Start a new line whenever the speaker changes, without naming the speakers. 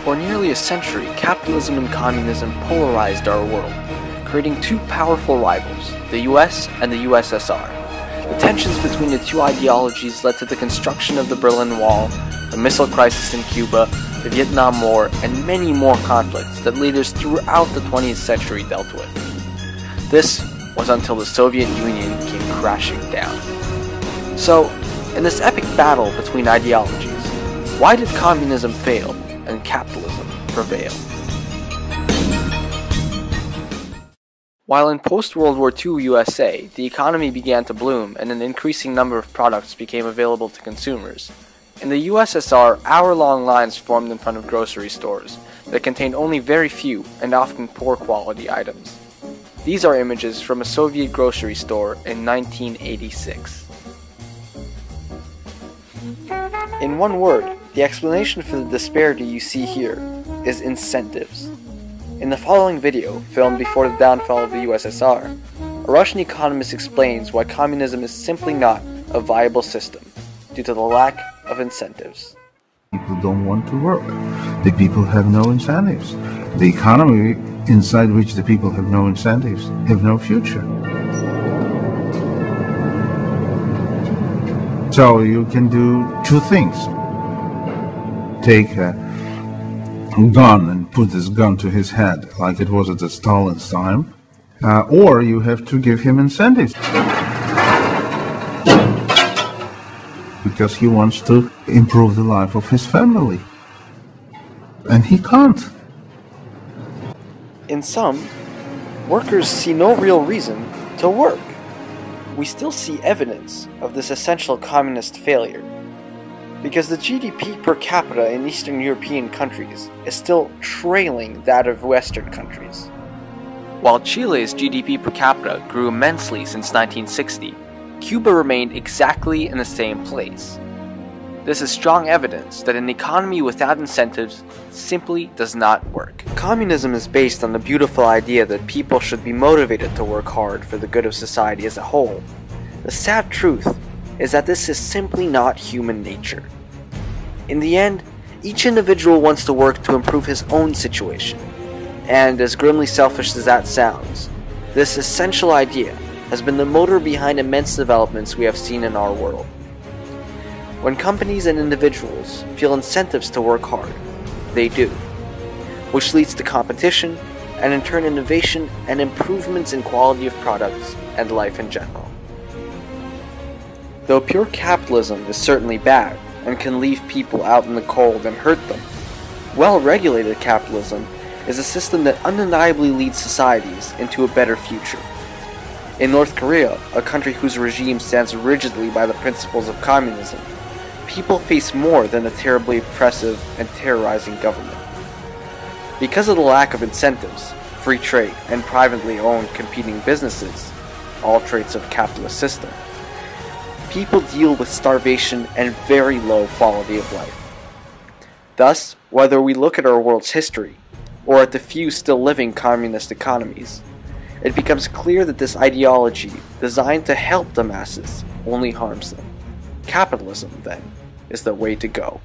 For nearly a century, capitalism and communism polarized our world, creating two powerful rivals, the US and the USSR. The tensions between the two ideologies led to the construction of the Berlin Wall, the missile crisis in Cuba, the Vietnam War, and many more conflicts that leaders throughout the 20th century dealt with. This was until the Soviet Union came crashing down. So, in this epic battle between ideologies, why did communism fail and capitalism prevail? While in post-World War II USA, the economy began to bloom and an increasing number of products became available to consumers, in the USSR, hour-long lines formed in front of grocery stores that contained only very few and often poor quality items. These are images from a Soviet grocery store in 1986. In one word, the explanation for the disparity you see here is incentives. In the following video, filmed before the downfall of the USSR, a Russian economist explains why communism is simply not a viable system due to the lack of incentives.
People don't want to work. The people have no incentives. The economy inside which the people have no incentives have no future. So you can do two things. Take a gun and put this gun to his head like it was at the Stalin's time, or you have to give him incentives because he wants to improve the life of his family, and he can't.
In sum, workers see no real reason to work. We still see evidence of this essential communist failure, because the GDP per capita in Eastern European countries is still trailing that of Western countries. While Chile's GDP per capita grew immensely since 1960, Cuba remained exactly in the same place. This is strong evidence that an economy without incentives simply does not work. Communism is based on the beautiful idea that people should be motivated to work hard for the good of society as a whole. The sad truth is that this is simply not human nature. In the end, each individual wants to work to improve his own situation. And as grimly selfish as that sounds, this essential idea has been the motor behind immense developments we have seen in our world. When companies and individuals feel incentives to work hard, they do, which leads to competition and in turn innovation and improvements in quality of products and life in general. Though pure capitalism is certainly bad and can leave people out in the cold and hurt them, well-regulated capitalism is a system that undeniably leads societies into a better future. In North Korea, a country whose regime stands rigidly by the principles of communism, people face more than a terribly oppressive and terrorizing government. Because of the lack of incentives, free trade, and privately owned competing businesses, all traits of capitalist system, people deal with starvation and very low quality of life. Thus, whether we look at our world's history, or at the few still living communist economies, it becomes clear that this ideology, designed to help the masses, only harms them. Capitalism, then, is the way to go.